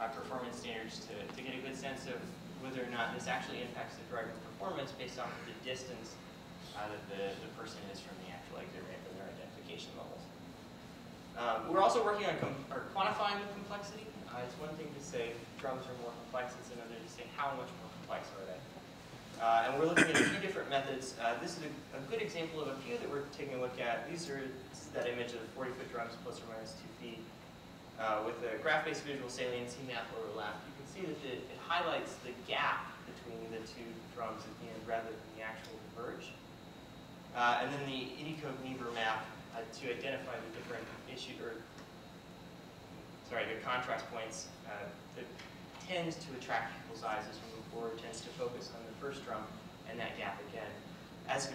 performance standards to get a good sense of whether or not this actually impacts the driver's performance based off of the distance that the person is from the actual exit ramp and their identification levels. We're also working on quantifying the complexity. It's one thing to say drums are more complex, it's another to say how much more complex are they. And we're looking at a few different methods. This is a good example of a few that we're taking a look at. This is that image of 40-foot drums plus or minus 2 feet. With a graph-based visual saliency map lower left, you can see that it highlights the gap between the two drums at the end rather than the actual converge. And then the Inikog-Niebuhr map to identify the different the contrast points that tends to attract people's eyes as we move forward, tends to focus on the first drum and that gap again. As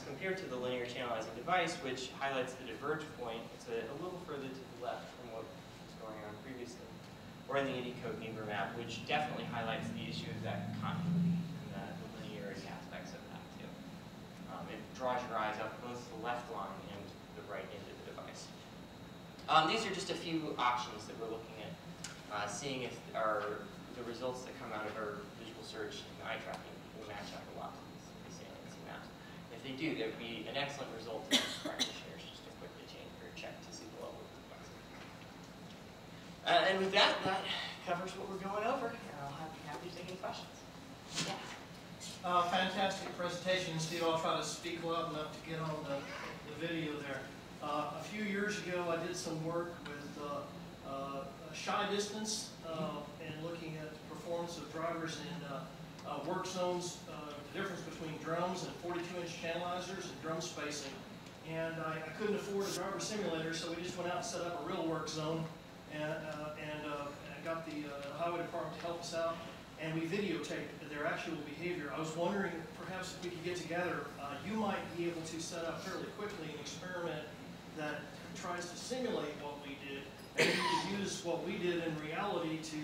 compared to the linear channelizing device, which highlights the diverge point, it's a little further to the left from what was going on previously. Or in the Inikog-Niebuhr map, which definitely highlights the issue of that continuity and the linearity aspects of that too. It draws your eyes up both the left line and the right end of the device. These are just a few options that we're looking at, seeing if the results that come out of our visual search and eye tracking will match up a lot to these saliency maps. If they do, that would be an excellent result to practitioners just to quickly change or check to see the level of complexity. And with that covers what we're going over, and I'll be happy to take any questions. Yeah. Fantastic presentation, Steve. I'll try to speak loud enough to get on the video there. A few years ago, I did some work with shy distance and looking at the performance of drivers in work zones, the difference between drums and 42-inch channelizers and drum spacing. And I couldn't afford a driver simulator, so we just went out and set up a real work zone and got the highway department to help us out. And we videotaped their actual behavior. I was wondering, perhaps if we could get together, you might be able to set up fairly quickly an experiment that tries to simulate what we did, and you could use what we did in reality to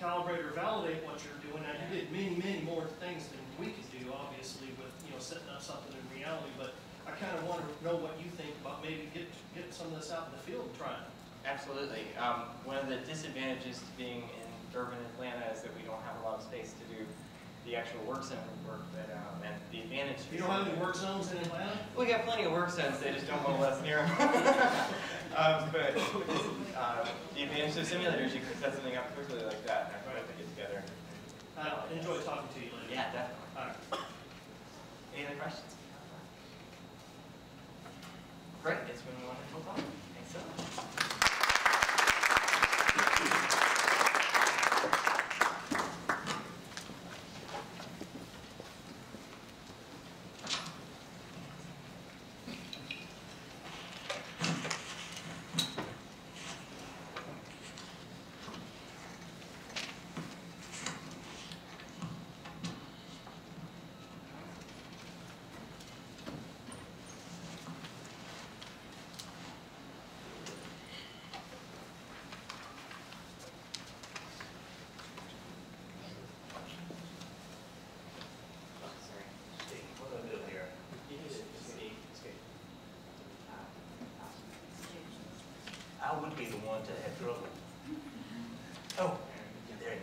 calibrate or validate what you're doing. And you did many, many more things than we could do, obviously, with setting up something in reality. But I kind of want to know what you think about maybe getting some of this out in the field and trying it. Absolutely. One of the disadvantages to being in urban Atlanta is that we don't have a lot of space to do the actual work zone work, but and the advantage. You don't have any work zones in Atlanta? We got plenty of work zones. They just don't want to let us near them. But the advantage of simulators, you can set something up quickly like that, and everybody can get together. I enjoy talking to you later. Yeah, definitely. All right. Any other questions? Great. It's been a wonderful talk. Thanks so much. I would be the one to have trouble. Oh, there you go.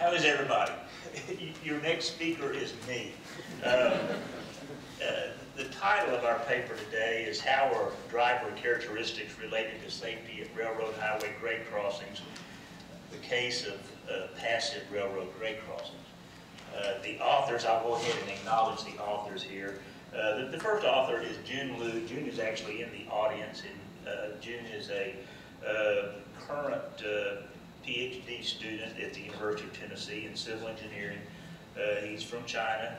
How is everybody? Your next speaker is me. The title of our paper today is How Are Driver Characteristics Related to Safety at Railroad Highway Grade Crossings, the case of passive railroad grade crossings. The authors, I'll go ahead and acknowledge the authors here. The first author is June Liu. June is actually in the audience, and June is a current PhD student at the University of Tennessee in civil engineering. He's from China.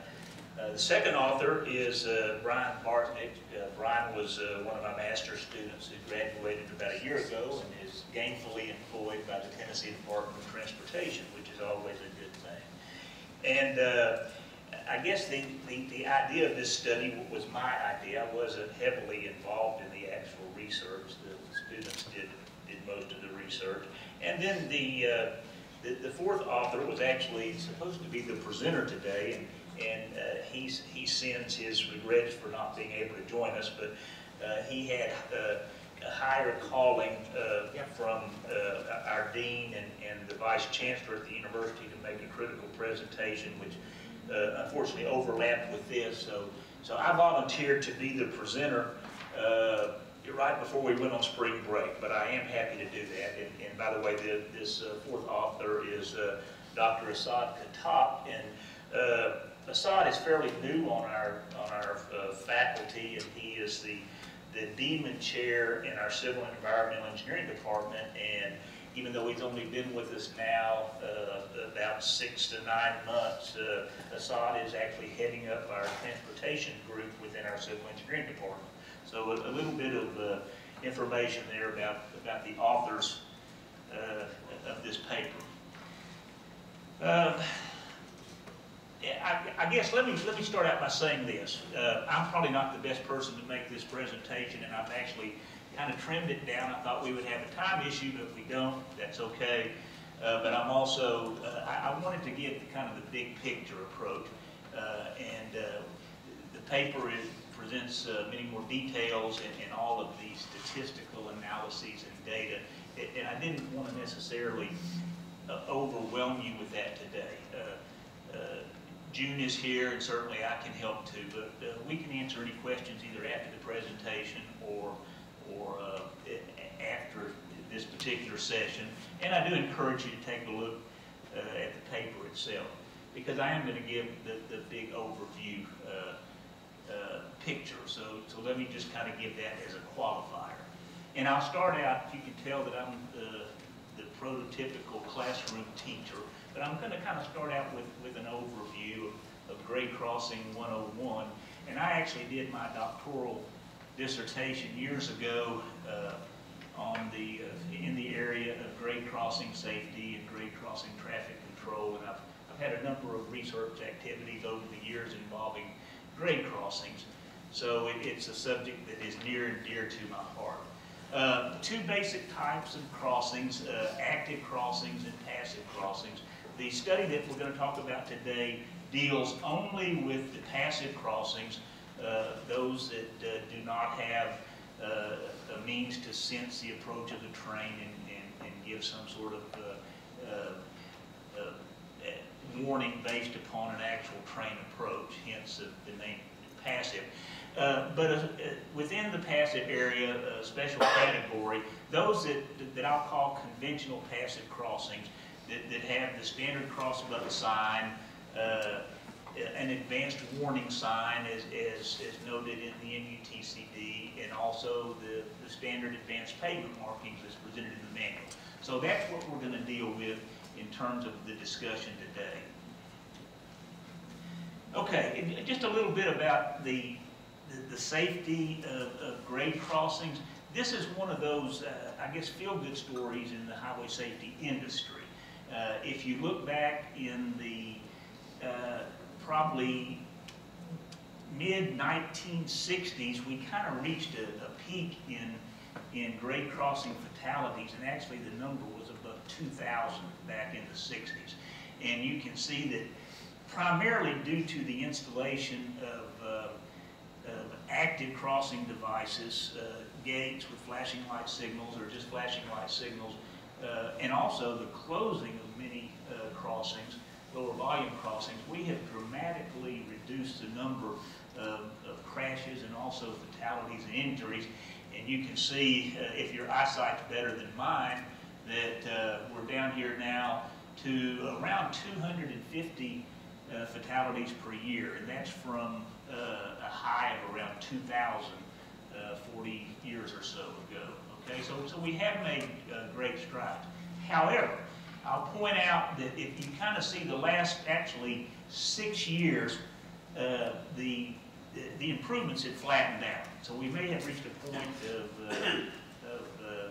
The second author is Brian Bartnick. Brian was one of my master's students who graduated about a year ago and is gainfully employed by the Tennessee Department of Transportation, which is always a good thing. And I guess the idea of this study was my idea. I wasn't heavily involved in the actual research. The students did most of the research. And then the fourth author was actually supposed to be the presenter today, and he sends his regrets for not being able to join us, but he had a higher calling from our dean and the vice chancellor at the university to make a critical presentation, which unfortunately overlapped with this. So I volunteered to be the presenter right before we went on spring break, but I am happy to do that. And by the way, this fourth author is Dr. Asad Khattak, and Asad is fairly new on our faculty, and he is the Dean Chair in our Civil and Environmental Engineering Department. And even though he's only been with us now about 6 to 9 months, Asad is actually heading up our transportation group within our Civil Engineering Department. So a little bit of information there about the authors of this paper. I guess let me start out by saying this. I'm probably not the best person to make this presentation, and I've actually kind of trimmed it down. I thought we would have a time issue, but if we don't, that's okay. But I'm also, I wanted to give kind of the big picture approach. And the paper presents many more details and all of the statistical analyses and data. And I didn't want to necessarily overwhelm you with that today. June is here, and certainly I can help too, but we can answer any questions either after the presentation or after this particular session. And I do encourage you to take a look at the paper itself, because I am going to give the big overview picture. So let me just kind of give that as a qualifier. And I'll start out, you can tell that I'm the prototypical classroom teacher, but I'm going to kind of start out with an overview of grade crossing 101. And I actually did my doctoral dissertation years ago in the area of grade crossing safety and grade crossing traffic control. And I've had a number of research activities over the years involving grade crossings. So it's a subject that is near and dear to my heart. Two basic types of crossings, active crossings and passive crossings. The study that we're going to talk about today deals only with the passive crossings, those that do not have a means to sense the approach of the train and give some sort of warning based upon an actual train approach, hence the name passive. But within the passive area, a special category, those that I'll call conventional passive crossings, that have the standard cross button sign, an advanced warning sign as noted in the NUTCD, and also the standard advanced pavement markings as presented in the manual. So that's what we're going to deal with in terms of the discussion today. Okay, and just a little bit about the safety of grade crossings. This is one of those, I guess, feel-good stories in the highway safety industry. If you look back in the probably mid-1960s, we kind of reached a peak in grade crossing fatalities, and actually the number was above 2,000 back in the 60s. And you can see that primarily due to the installation of active crossing devices, gates with flashing light signals or just flashing light signals, and also the closing of many crossings, lower volume crossings, we have dramatically reduced the number of crashes and also fatalities and injuries. And you can see, if your eyesight's better than mine, that we're down here now to around 250 fatalities per year, and that's from a high of around 2,000 40 years or so ago. Okay, so we have made great strides. However, I'll point out that if you kind of see the last actually 6 years, the improvements have flattened out. So we may have reached a point of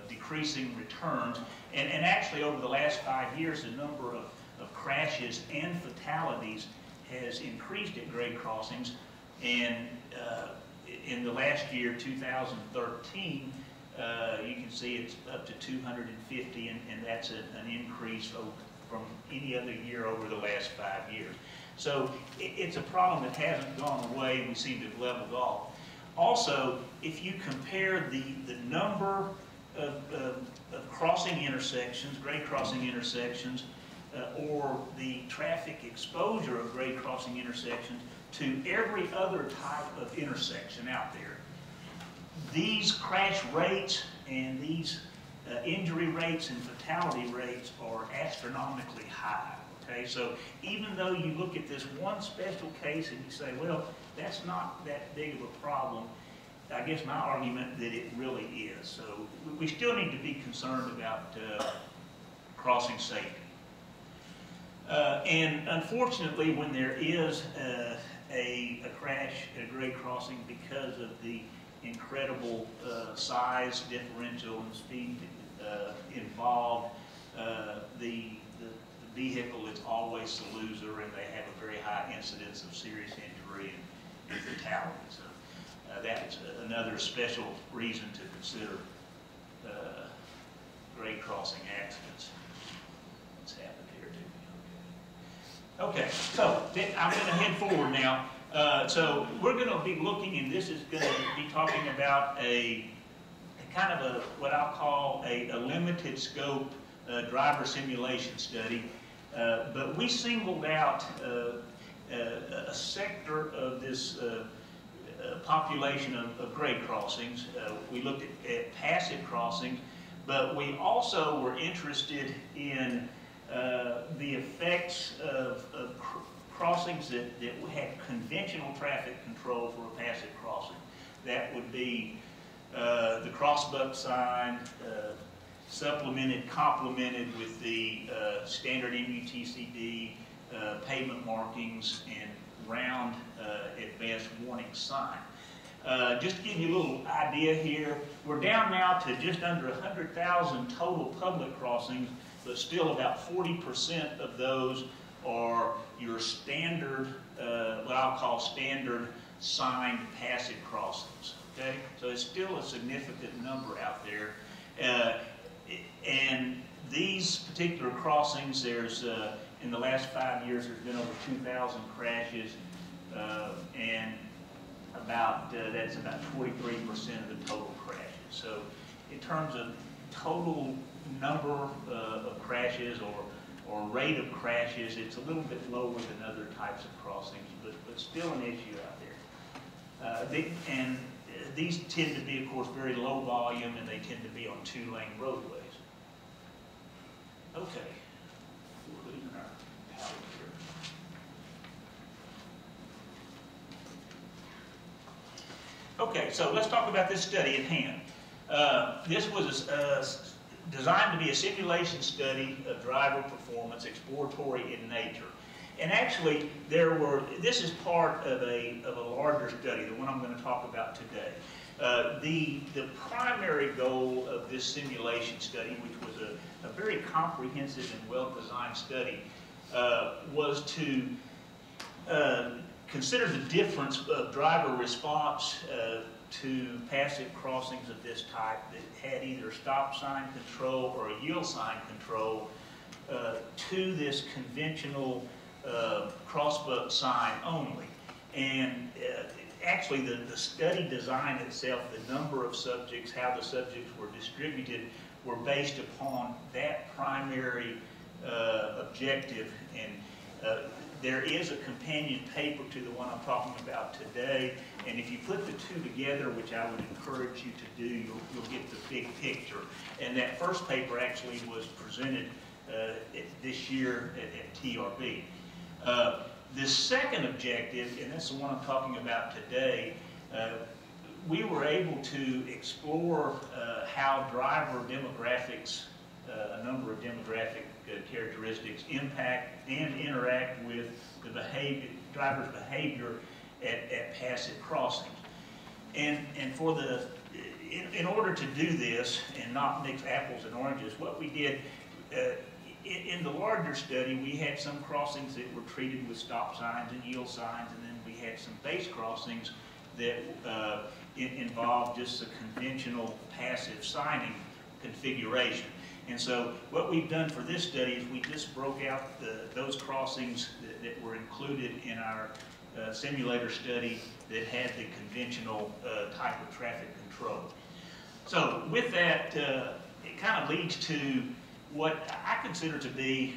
decreasing returns, and actually over the last 5 years, the number of crashes and fatalities has increased at grade crossings, and in the last year, 2013, you can see it's up to 250, and that's an increase from any other year over the last 5 years. So it's a problem that hasn't gone away, and we seem to have leveled off. Also, if you compare the number of crossing intersections, grade crossing intersections, or the traffic exposure of grade crossing intersections to every other type of intersection out there, these crash rates and these injury rates and fatality rates are astronomically high. Okay, so even though you look at this one special case and you say, well, that's not that big of a problem, I guess my argument that it really is. So we still need to be concerned about crossing safety. And unfortunately, when there is a crash at a grade crossing because of the incredible size differential and speed involved, the vehicle is always the loser, and they have a very high incidence of serious injury and fatality. So that's another special reason to consider grade crossing accidents. What's happened here too? Okay, so I'm going to head forward now. So we're going to be looking, and this is going to be talking about a kind of what I'll call a limited scope driver simulation study. But we singled out a sector of this population of grade crossings. We looked at passive crossings, but we also were interested in the effects of crossings that had conventional traffic control for a passive crossing. That would be the crossbuck sign, complemented with the standard MUTCD, pavement markings, and round advanced warning sign. Just to give you a little idea here, we're down now to just under 100,000 total public crossings, but still about 40% of those are your standard, what I'll call standard signed passive crossings. Okay, so it's still a significant number out there. And these particular crossings, there's in the last 5 years, there's been over 2,000 crashes, and that's about 43% of the total crashes. So in terms of total number of crashes or rate of crashes, it's a little bit lower than other types of crossings, but still an issue out there. These tend to be, of course, very low volume, and they tend to be on 2-lane roadways. Okay, we're losing our power here. Okay, so let's talk about this study at hand. This was designed to be a simulation study of driver performance, exploratory in nature. And actually, this is part of a larger study, the one I'm going to talk about today. The primary goal of this simulation study, which was a very comprehensive and well-designed study, was to consider the difference of driver response to passive crossings of this type that had either stop sign control or a yield sign control to this conventional crossbuck sign only. And actually the study design itself, the number of subjects, how the subjects were distributed, were based upon that primary objective. And there is a companion paper to the one I'm talking about today, and if you put the two together, which I would encourage you to do, you'll get the big picture. And that first paper actually was presented this year at TRB. The second objective, and that's the one I'm talking about today, we were able to explore how driver demographics, a number of demographic characteristics, impact and interact with the driver's behavior at passive crossings. And in order to do this and not mix apples and oranges, what we did, in the larger study, we had some crossings that were treated with stop signs and yield signs, and then we had some base crossings that involved just a conventional passive signing configuration. And so what we've done for this study is we just broke out those crossings that were included in our simulator study that had the conventional type of traffic control. So with that, it kind of leads to what I consider to be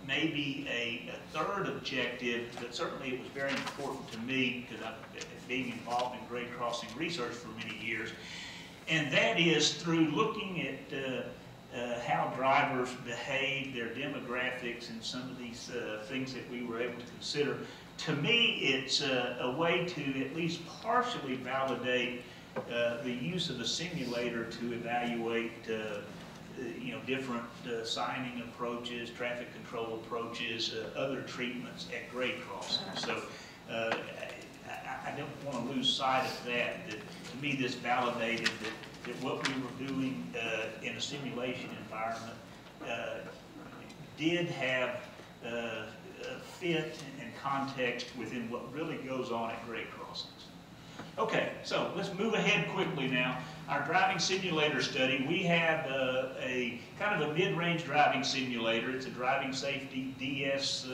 maybe a third objective, but certainly it was very important to me because I've been involved in grade crossing research for many years, and that is through looking at how drivers behave, their demographics, and some of these things that we were able to consider. To me, it's a way to at least partially validate the use of a simulator to evaluate different signing approaches, traffic control approaches, other treatments at grade crossings. So I don't want to lose sight of that. To me, this validated that what we were doing in a simulation environment did have fit and context within what really goes on at grade crossings. Okay, so let's move ahead quickly now. Our driving simulator study, we have a kind of a mid-range driving simulator. It's a driving safety DS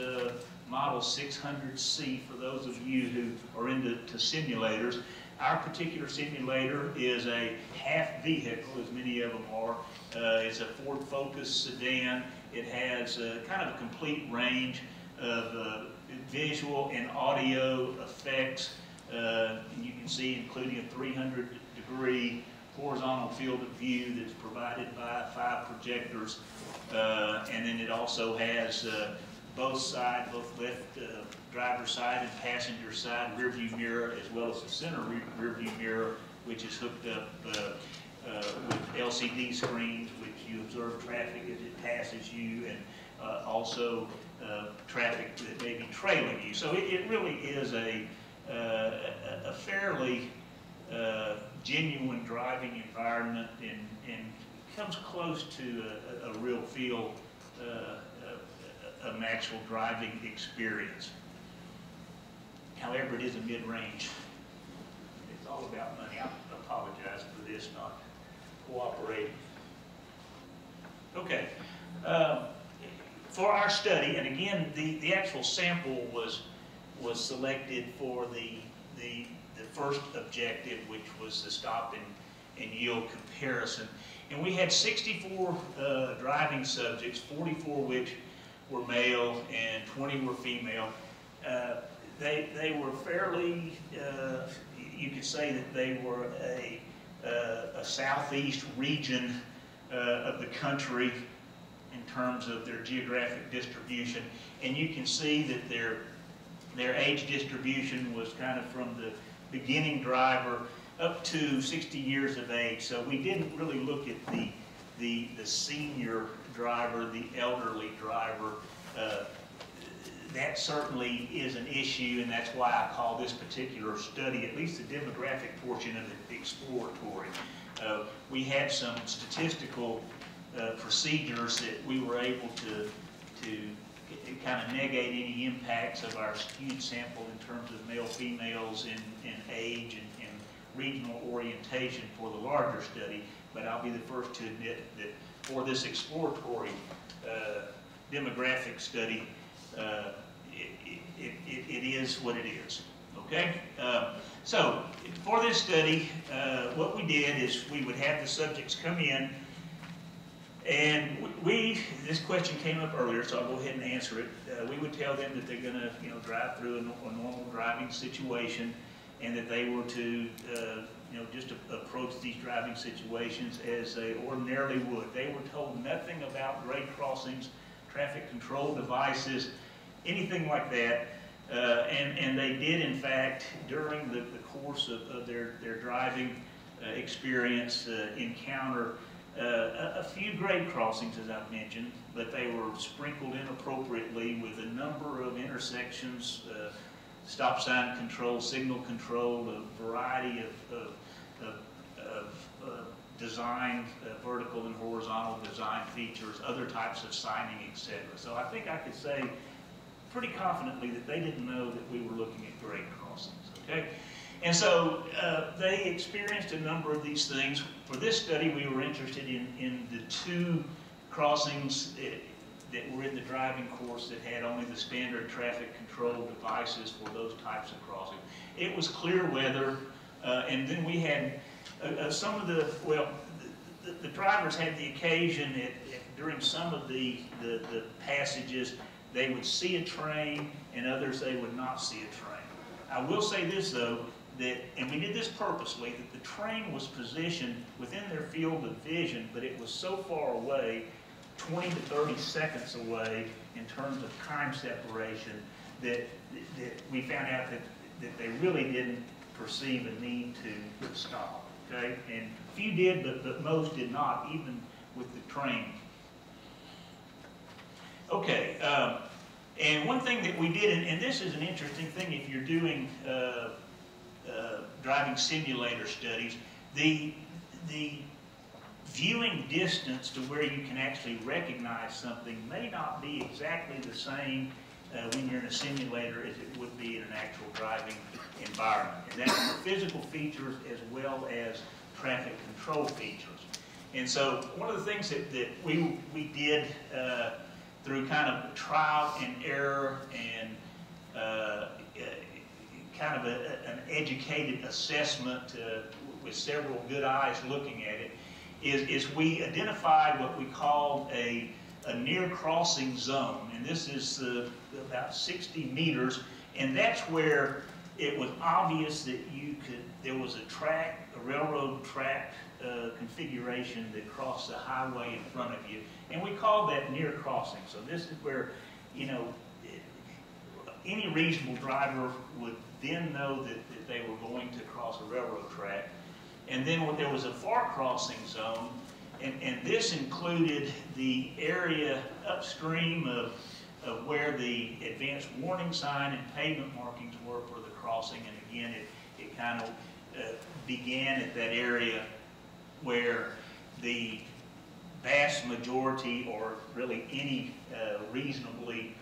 model 600C for those of you who are into simulators. Our particular simulator is a half vehicle, as many of them are. It's a Ford Focus sedan. It has kind of a complete range of visual and audio effects. You can see including a 300-degree horizontal field of view that's provided by 5 projectors. And then it also has both sides, both left driver's side and passenger side rear view mirror, as well as the center rear view mirror, which is hooked up with LCD screens, which you observe traffic as it passes you, and also traffic that may be trailing you. So it really is a fairly genuine driving environment and comes close to a real feel, an actual driving experience. However, it is a mid-range. It's all about money. I apologize for this not cooperating. Okay. For our study, and again, the actual sample was selected for the first objective, which was the stop and yield comparison. And we had 64 driving subjects, 44 which were male and 20 were female. They were fairly, you could say that they were a southeast region of the country in terms of their geographic distribution. And you can see that their age distribution was kind of from the beginning driver up to 60 years of age. So we didn't really look at the senior driver, the elderly driver. That certainly is an issue, and that's why I call this particular study, at least the demographic portion of it, exploratory. We had some statistical procedures that we were able to kind of negate any impacts of our skewed sample in terms of male, females in age and regional orientation for the larger study. But I'll be the first to admit that for this exploratory demographic study, it is what it is. Okay? So for this study, what we did is we would have the subjects come in, and this question came up earlier, so I'll go ahead and answer it. We would tell them that they're going to, drive through a normal driving situation, and that they were to, just approach these driving situations as they ordinarily would. They were told nothing about grade crossings, traffic control devices, anything like that. And they did, in fact, during the course of their driving experience, encounter a few grade crossings, as I've mentioned, but they were sprinkled in appropriately with a number of intersections, stop sign control, signal control, a variety of designed vertical and horizontal design features, other types of signing, etc. So I think I could say pretty confidently that they didn't know that we were looking at grade crossings, okay? And so they experienced a number of these things. For this study, we were interested in the 2 crossings that were in the driving course that had only the standard traffic control devices for those types of crossings. It was clear weather, and then we had some of the, well, the drivers had the occasion during some of the passages, they would see a train, and others they would not see a train. I will say this though, that, and we did this purposely, that the train was positioned within their field of vision, but it was so far away, 20 to 30 seconds away in terms of time separation, that we found out that they really didn't perceive a need to stop, okay? And few did, but most did not, even with the train. Okay, and one thing that we did, and this is an interesting thing if you're doing driving simulator studies, the viewing distance to where you can actually recognize something may not be exactly the same when you're in a simulator as it would be in an actual driving environment. And that's for physical features as well as traffic control features. And so one of the things that we did through kind of trial and error and kind of an educated assessment with several good eyes looking at it, is we identified what we called a near crossing zone. And this is about 60 meters, and that's where it was obvious that there was a railroad track configuration that crossed the highway in front of you. And we called that near crossing. So this is where, you know, any reasonable driver would then know that they were going to cross a railroad track. And then there was a far crossing zone, and this included the area upstream of where the advanced warning sign and pavement markings were for the crossing. And again, it kind of began at that area where the vast majority, or really any reasonably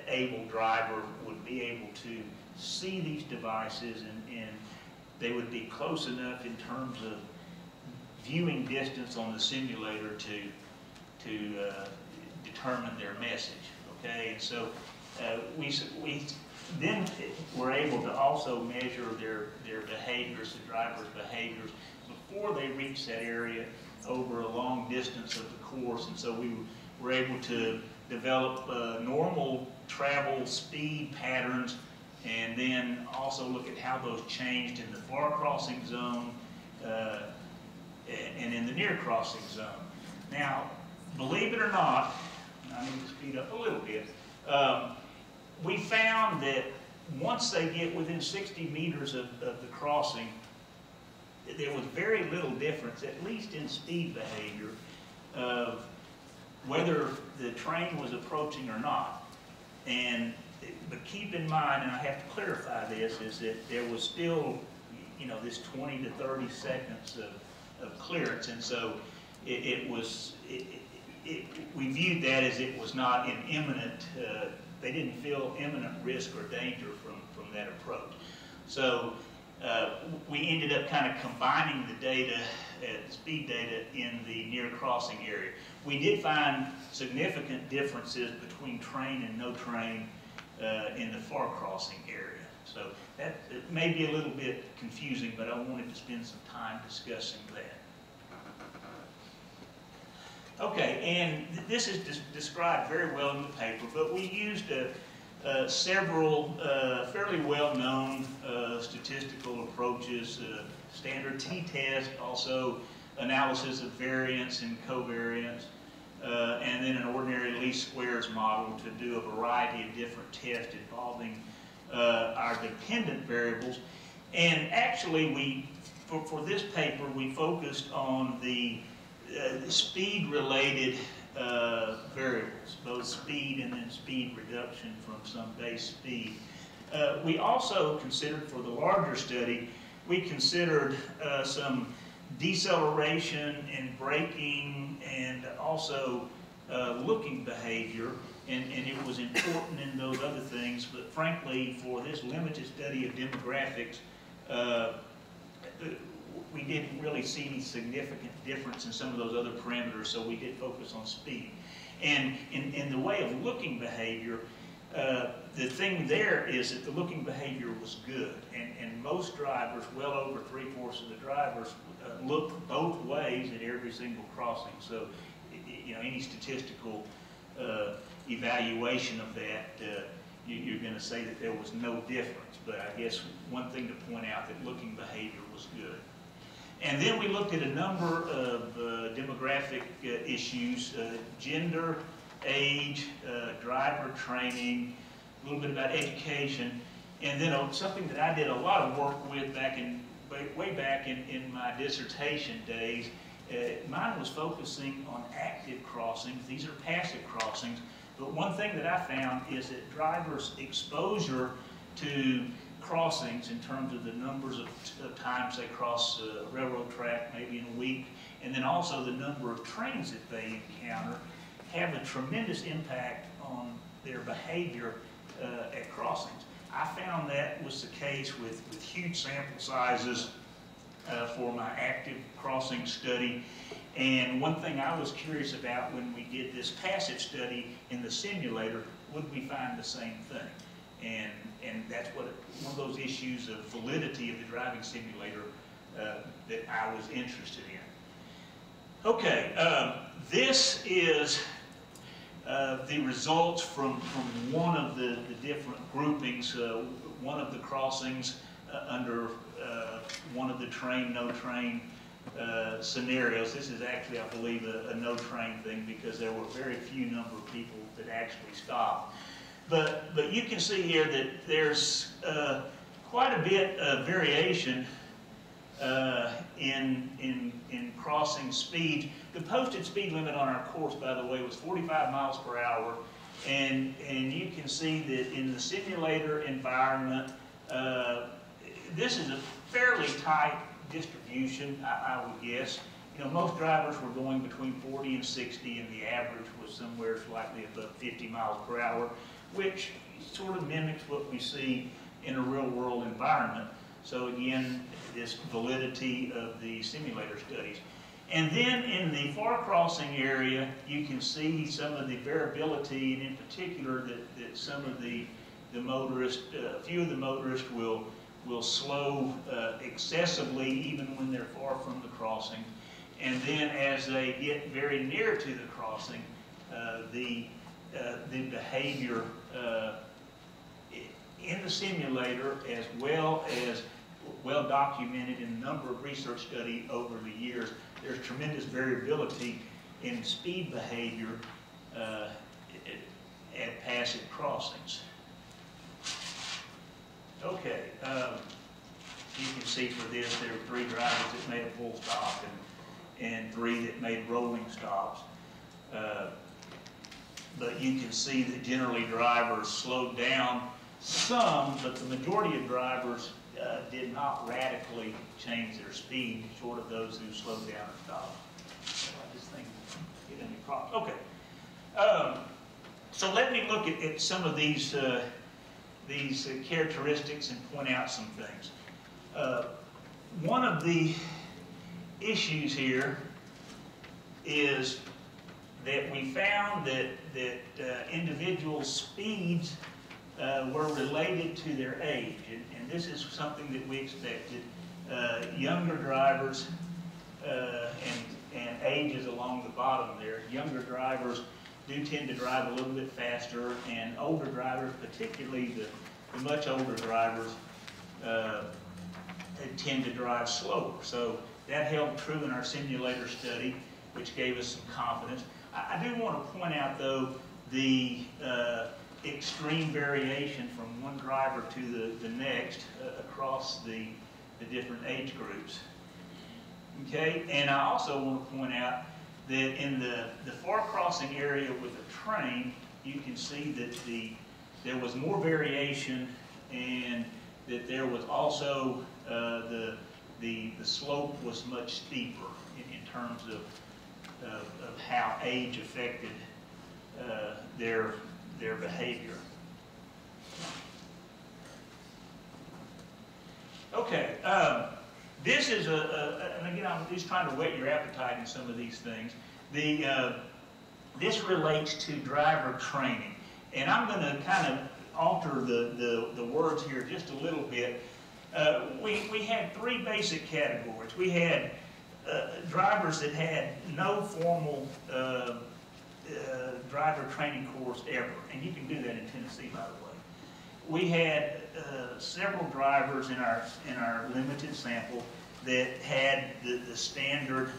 able driver, would be able to see these devices, and they would be close enough in terms of viewing distance on the simulator to determine their message. Okay, and so we then were able to also measure their behaviors, the driver's behaviors, before they reached that area over a long distance of the course. And so we were able to develop normal travel speed patterns, and then also look at how those changed in the far crossing zone and in the near crossing zone. Now, believe it or not, I need to speed up a little bit, we found that once they get within 60 meters of the crossing, there was very little difference, at least in speed behavior, of whether the train was approaching or not. But keep in mind, and I have to clarify this, is that there was still, you know, this 20 to 30 seconds of clearance, and so we viewed that as it was not an imminent, they didn't feel imminent risk or danger from that approach. So we ended up kind of combining the data, speed data, in the near crossing area. We did find significant differences between train and no train in the far crossing area. So that it may be a little bit confusing, but I wanted to spend some time discussing that. Okay, and this is described very well in the paper, but we used several fairly well-known statistical approaches, standard t-test, also analysis of variance and covariance, and then an ordinary least squares model to do a variety of different tests involving our dependent variables. And actually, for this paper, we focused on the speed-related variables, both speed and then speed reduction from some base speed. We also considered, for the larger study, we considered some deceleration and braking and also looking behavior, and it was important in those other things, but frankly, for this limited study of demographics, we didn't really see any significant difference in some of those other parameters, so we did focus on speed. And in the way of looking behavior, the thing there is that the looking behavior was good, and most drivers, well over 3/4 of the drivers, looked both ways at every single crossing. So, you know, any statistical evaluation of that, you're going to say that there was no difference. But I guess one thing to point out, that looking behavior was good. And then we looked at a number of demographic issues, gender, age, driver training, a little bit about education, and then something that I did a lot of work with way back in my dissertation days. Mine was focusing on active crossings. These are passive crossings. But one thing that I found is that drivers' exposure to crossings in terms of the numbers of times they cross a railroad track, maybe in a week, and then also the number of trains that they encounter, have a tremendous impact on their behavior at crossings. I found that was the case with huge sample sizes for my active crossing study. And one thing I was curious about when we did this passive study in the simulator, would we find the same thing? And that's one of those issues of validity of the driving simulator that I was interested in. Okay, this is the results from one of the different groupings, one of the crossings under one of the train, no train scenarios. This is actually, I believe, a no train thing, because there were very few number of people that actually stopped. But you can see here that there's quite a bit of variation in crossing speed. The posted speed limit on our course, by the way, was 45 miles per hour. And you can see that in the simulator environment, this is a fairly tight distribution, I would guess. You know, most drivers were going between 40 and 60, and the average was somewhere slightly above 50 miles per hour, which sort of mimics what we see in a real-world environment. So again, this validity of the simulator studies. And then in the far crossing area, you can see some of the variability, and in particular that some of the motorists, a few of the motorists will slow excessively even when they're far from the crossing. And then as they get very near to the crossing, the behavior in the simulator, as well documented in a number of research studies over the years, there's tremendous variability in speed behavior at passive crossings. Okay, you can see for this, there were 3 drivers that made a full stop and 3 that made rolling stops. But you can see that generally drivers slowed down some, but the majority of drivers did not radically change their speed, short of those who slowed down and stopped. I just think, get any problems. Okay. So let me look at some of these characteristics and point out some things. One of the issues here is that we found that individuals' speeds were related to their age, and this is something that we expected. Younger drivers, and age is along the bottom there, younger drivers do tend to drive a little bit faster, and older drivers, particularly the much older drivers, tend to drive slower. So that held true in our simulator study, which gave us some confidence. I do want to point out, though, the extreme variation from one driver to the next across the different age groups. Okay, and I also want to point out that in the far crossing area with the train, you can see that there was more variation, and that there was also the the slope was much steeper in terms of how age affected their behavior. Okay, this is and again, I'm just trying to whet your appetite in some of these things. This relates to driver training, and I'm going to kind of alter the words here just a little bit. We had three basic categories. We had drivers that had no formal driver training course ever, and you can do that in Tennessee, by the way. We had several drivers in our limited sample that had the standard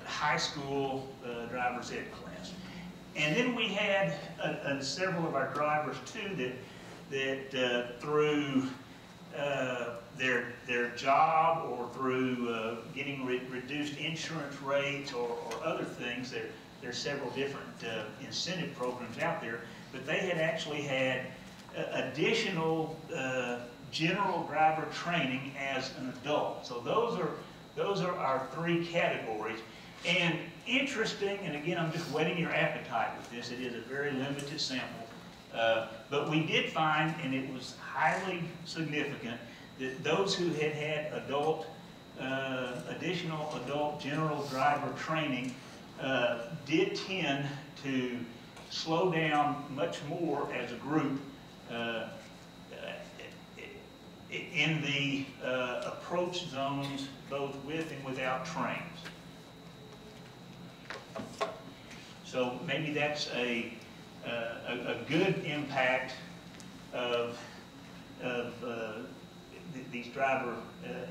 high school driver's ed class, and then we had several of our drivers too that through their job or through getting reduced insurance rates or other things. There's several different incentive programs out there, but they had actually had additional general driver training as an adult. So those are our three categories. And interesting, and again, I'm just whetting your appetite with this. It is a very limited sample, but we did find, and it was highly significant, that those who had had additional adult general driver training did tend to slow down much more as a group in the approach zones, both with and without trains. So maybe that's a good impact of these driver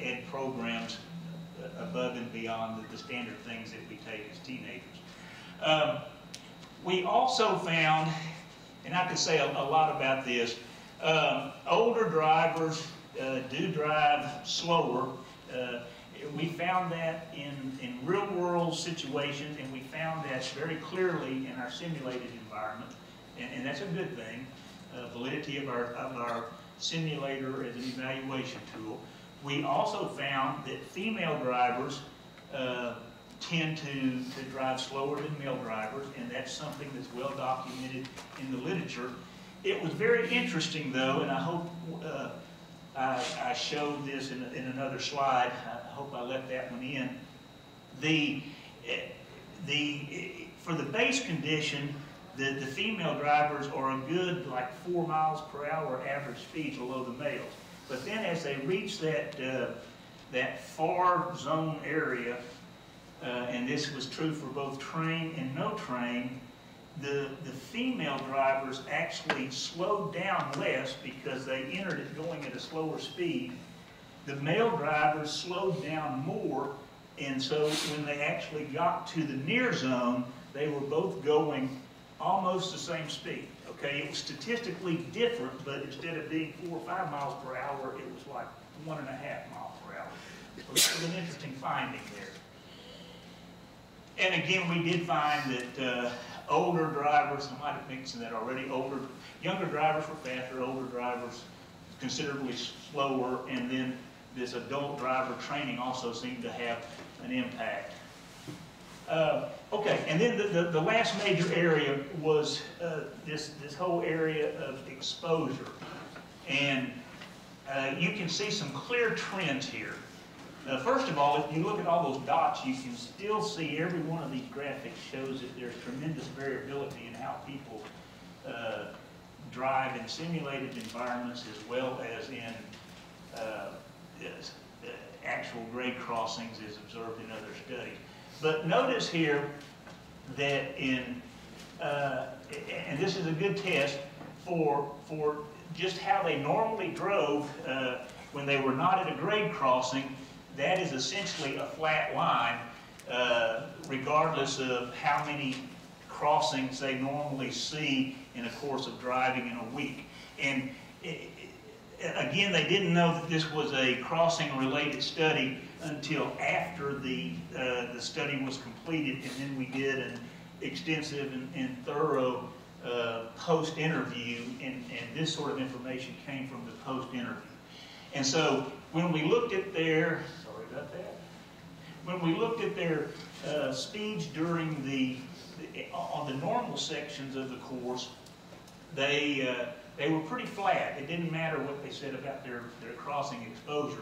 ed programs above and beyond the standard things that we take as teenagers. We also found, and I could say a lot about this, older drivers do drive slower. We found that in real world situations, and we found that very clearly in our simulated environment, and that's a good thing. Validity of our simulator as an evaluation tool. We also found that female drivers tend to drive slower than male drivers, and that's something that's well documented in the literature. It was very interesting though, and I hope I showed this in another slide. I hope I left that one in. For the base condition, the female drivers are a good like 4 miles per hour average speed below the males. But then as they reach that far zone area, and this was true for both train and no train, the female drivers actually slowed down less because they entered it going at a slower speed. The male drivers slowed down more, and so when they actually got to the near zone, they were both going almost the same speed. Okay, it was statistically different, but instead of being 4 or 5 miles per hour, it was like 1.5 miles per hour. So this was an interesting finding there. And again, we did find that older drivers, I might have mentioned that already, younger drivers were faster, older drivers considerably slower, and then this adult driver training also seemed to have an impact. Okay, and then the last major area was this whole area of exposure. And you can see some clear trends here. First of all, if you look at all those dots, you can still see every one of these graphics shows that there's tremendous variability in how people drive in simulated environments as well as in actual grade crossings as observed in other studies. But notice here that and this is a good test for just how they normally drove when they were not at a grade crossing. That is essentially a flat line, regardless of how many crossings they normally see in a course of driving in a week. And again, they didn't know that this was a crossing-related study until after the study was completed, and then we did an extensive and thorough post-interview, and this sort of information came from the post-interview. And so when we looked at their, sorry about that, when we looked at their speeds during on the normal sections of the course, they were pretty flat. It didn't matter what they said about their crossing exposure.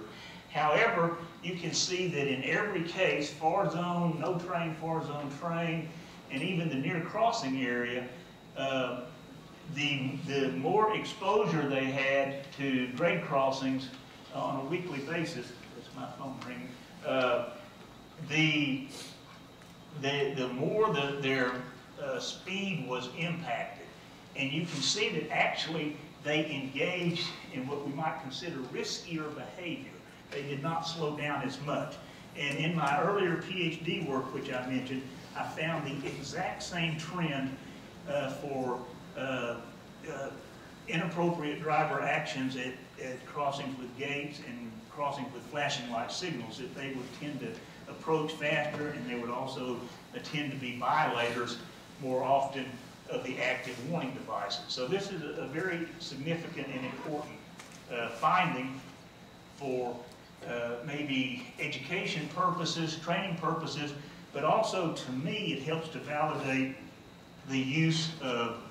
However, you can see that in every case, far zone, no train, far zone, train, and even the near crossing area, the more exposure they had to grade crossings on a weekly basis, that's my phone ringing, the more their speed was impacted. And you can see that actually they engaged in what we might consider riskier behavior. They did not slow down as much. And in my earlier PhD work, which I mentioned, I found the exact same trend for inappropriate driver actions at crossings with gates and crossings with flashing light signals, that they would tend to approach faster, and they would also tend to be violators more often of the active warning devices. So this is a very significant and important finding for maybe education purposes, training purposes, but also to me it helps to validate the use of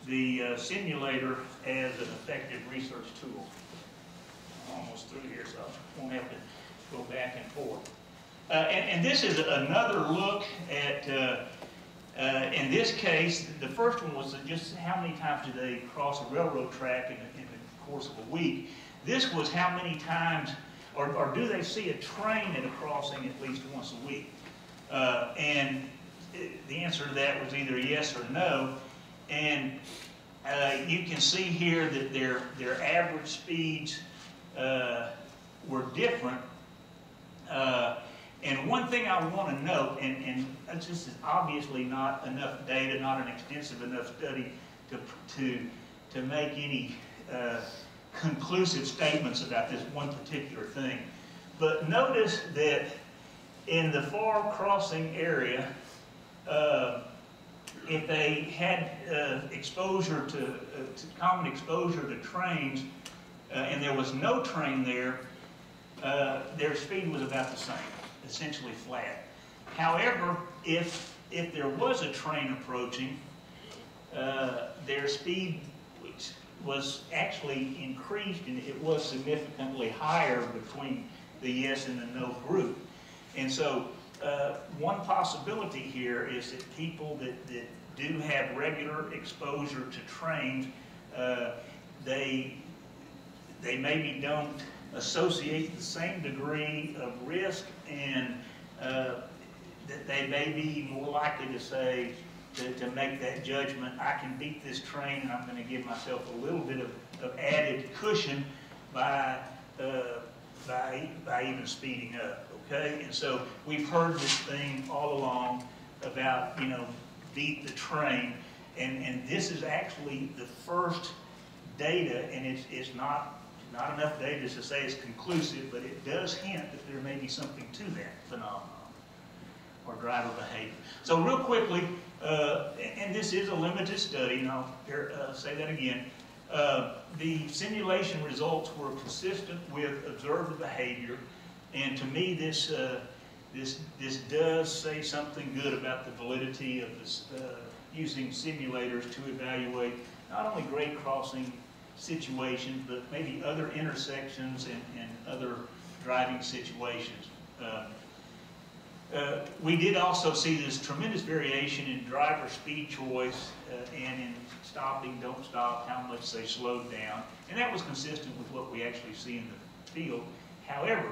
the simulator as an effective research tool. I'm almost through here, so I won't have to go back and forth. And this is another look at, in this case, the first one was just how many times do they cross a railroad track in the course of a week. This was how many times, or do they see a train at a crossing at least once a week? And the answer to that was either yes or no. And you can see here that their average speeds were different. And one thing I want to note, and this is obviously not enough data, not an extensive enough study to make any conclusive statements about this one particular thing. But notice that in the far crossing area, if they had exposure to common exposure to trains, and there was no train there, their speed was about the same, essentially flat. However, if there was a train approaching, their speed was actually increased, and it was significantly higher between the yes and the no group. And so one possibility here is that people that do have regular exposure to trains, they maybe don't associate the same degree of risk, and that they may be more likely to say, to make that judgment, I can beat this train and I'm going to give myself a little bit of added cushion by even speeding up, okay? And so we've heard this thing all along about, beat the train, and this is actually the first data, and it's not enough data to say it's conclusive, but it does hint that there may be something to that phenomenon or driver behavior. So real quickly, and this is a limited study, and I'll say that again, the simulation results were consistent with observed behavior, and to me this does say something good about the validity of this, using simulators to evaluate not only grade crossing situations, but maybe other intersections and other driving situations. We did also see this tremendous variation in driver speed choice and in stopping, don't stop, how much they slowed down, and that was consistent with what we actually see in the field. However,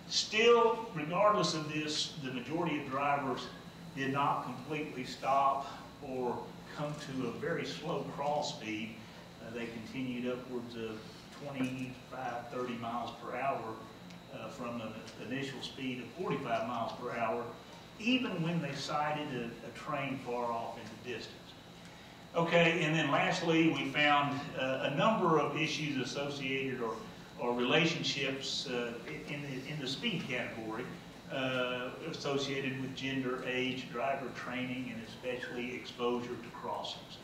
still, regardless of this, the majority of drivers did not completely stop or come to a very slow crawl speed. They continued upwards of 25, 30 miles per hour from an initial speed of 45 miles per hour, even when they sighted a train far off in the distance. Okay, and then lastly, we found a number of issues associated or relationships in the speed category associated with gender, age, driver training, and especially exposure to crossings.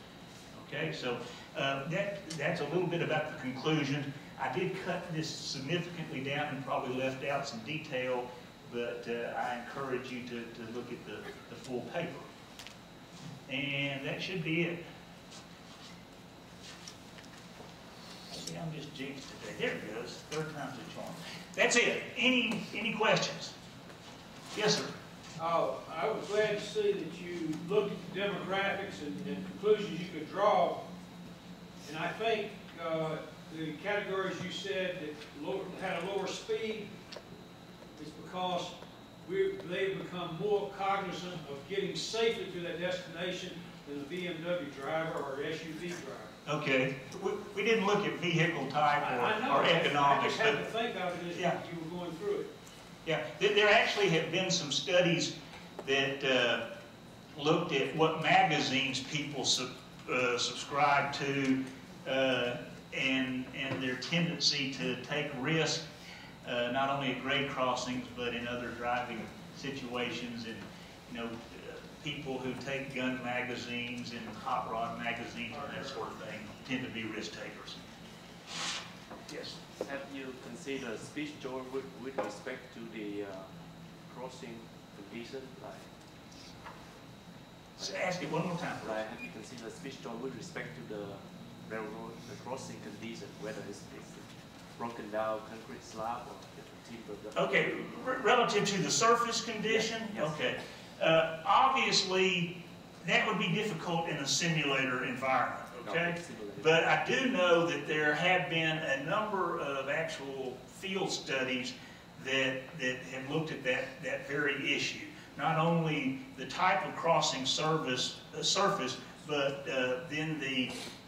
Okay, so that's a little bit about the conclusion. I did cut this significantly down and probably left out some detail, but I encourage you to look at the full paper. And that should be it. See, I'm just jinxed today. There it goes. Third time's a charm. That's it. Any questions? Yes, sir. I was glad to see that you looked at the demographics and conclusions you could draw. And I think the categories you said that had a lower speed is because they've become more cognizant of getting safely to that destination than the BMW driver or SUV driver. Okay. We didn't look at vehicle type or economics. I just had to think of it as you were going through it. Yeah, there actually have been some studies that looked at what magazines people subscribe to and their tendency to take risks, not only at grade crossings but in other driving situations. And people who take gun magazines and hot rod magazines and that sort of thing tend to be risk takers. Yes. Have you considered speech joy with respect to the crossing condition? Ask it one more time. Have you considered speech joy with respect to the railroad, the crossing condition, whether it's broken down concrete slab or timber? Okay, relative to the surface condition? Yes. Okay. Obviously, that would be difficult in a simulator environment, okay? But I do know that there have been a number of actual field studies that have looked at that very issue. Not only the type of crossing surface, but then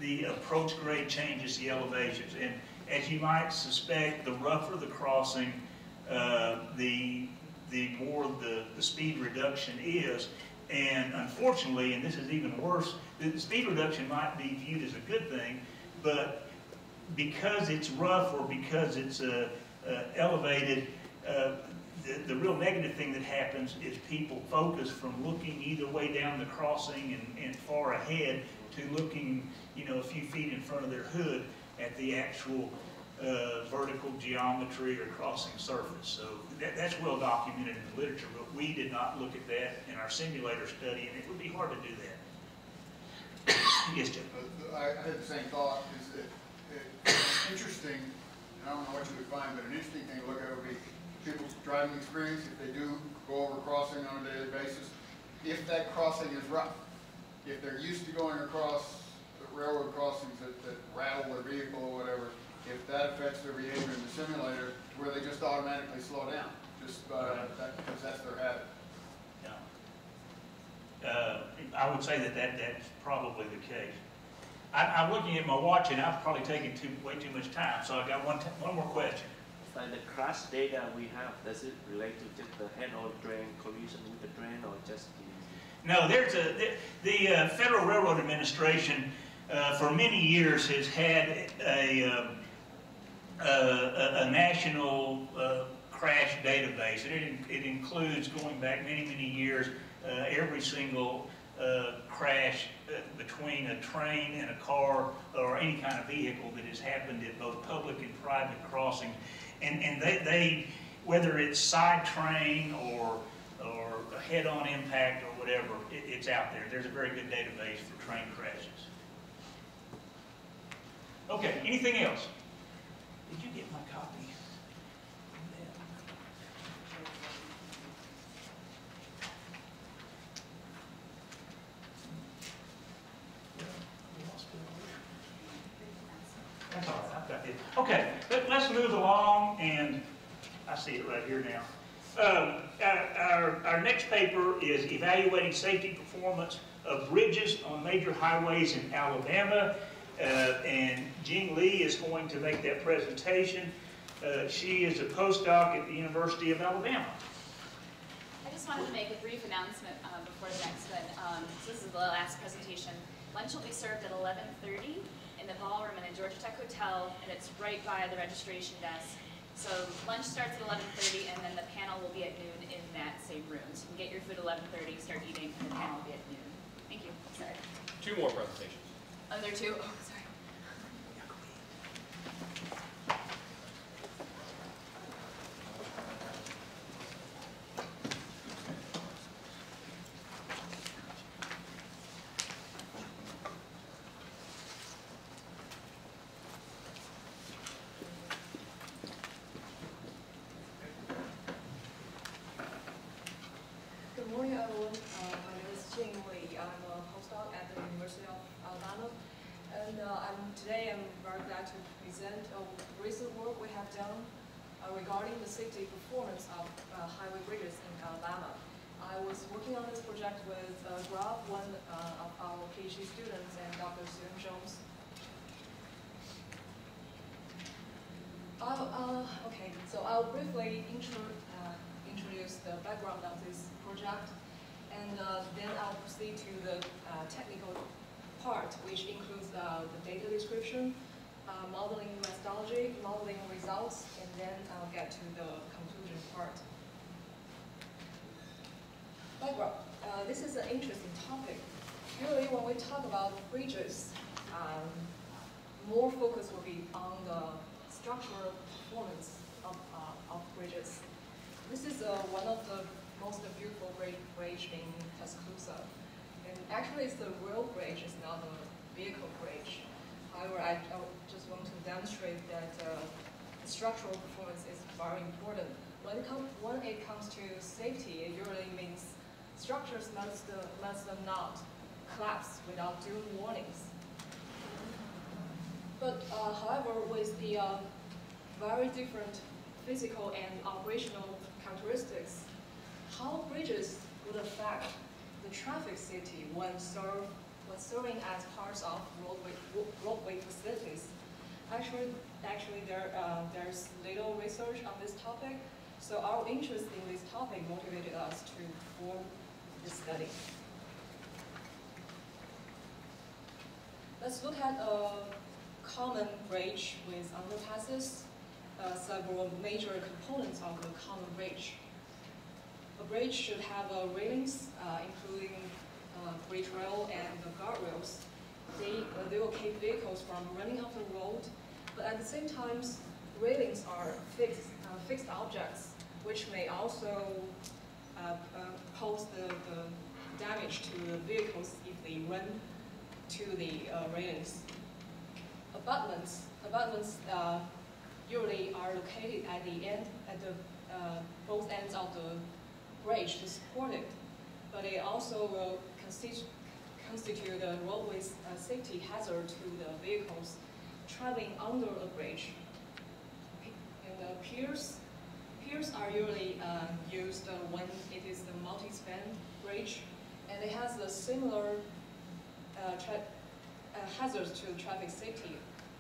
the approach grade changes, the elevations. And as you might suspect, the rougher the crossing, the more the speed reduction is. And unfortunately, and this is even worse, the speed reduction might be viewed as a good thing, but because it's rough or because it's elevated, the real negative thing that happens is people focus from looking either way down the crossing and far ahead to looking, a few feet in front of their hood at the actual vertical geometry or crossing surface. So that's well documented in the literature, but we did not look at that in our simulator study, and it would be hard to do that. Yes, Jim? I had the same thought. It's interesting, and I don't know what you would find, but an interesting thing to look at would be people's driving experience if they do go over crossing on a daily basis. If that crossing is rough, if they're used to going across the railroad crossings that rattle their vehicle or whatever, if that affects their behavior in the simulator, where they just automatically slow down, just because that's their habit. Yeah. I would say that's probably the case. I'm looking at my watch, and I've probably taken way too much time, so I got one more question. Like the crash data we have, does it relate to just the head-on drain collision with the drain, or just the... No, the Federal Railroad Administration for many years has had a national crash database. It includes, going back many, many years, every single crash between a train and a car or any kind of vehicle that has happened at both public and private crossings. And they, whether it's side train or a head-on impact or whatever, it's out there. There's a very good database for train crashes. Okay, anything else? Did you get my copy? That's all right, I've got it. Okay, let's move along, and I see it right here now. Our next paper is Evaluating Safety Performance of Bridges on Major Highways in Alabama, and Jing Lee is going to make that presentation. She is a postdoc at the University of Alabama. I just wanted to make a brief announcement before the next one. So this is the last presentation. Lunch will be served at 11:30 in the ballroom in the Georgia Tech Hotel, and it's right by the registration desk. So lunch starts at 11:30, and then the panel will be at noon in that same room. So you can get your food at 11:30, start eating, and the panel will be at noon. Thank you. Sorry. 2 more presentations. Oh, there are 2? Oh, sorry. regarding the safety performance of highway bridges in Alabama. I was working on this project with Graf, one of our PhD students, and Dr. Susan Jones. Okay, so I'll briefly introduce the background of this project, and then I'll proceed to the technical part, which includes the data description, modeling methodology, modeling results, and then I'll get to the conclusion part. Background. This is an interesting topic. Usually when we talk about bridges, more focus will be on the structural performance of bridges. This is one of the most beautiful bridge in Tuscaloosa. And actually it's the real bridge, it's not a vehicle bridge. However, I just want to demonstrate that the structural performance is very important. When it comes to safety, it usually means structures must not collapse without due warnings. But however, with the very different physical and operational characteristics, how bridges would affect the traffic safety when serving as parts of roadway facilities. Actually, there's little research on this topic, so our interest in this topic motivated us to form this study. Let's look at a common bridge with underpasses, several major components of the common bridge. A bridge should have railings, including bridge rail and the guardrails. They will keep vehicles from running off the road, but at the same time, railings are fixed objects, which may also pose the damage to the vehicles if they run to the railings. Abutments usually are located at the end, at the both ends of the bridge to support it, but it also will constitute a roadway safety hazard to the vehicles traveling under a bridge. And piers are usually used when it is the multi-span bridge, and it has a similar hazards to traffic safety,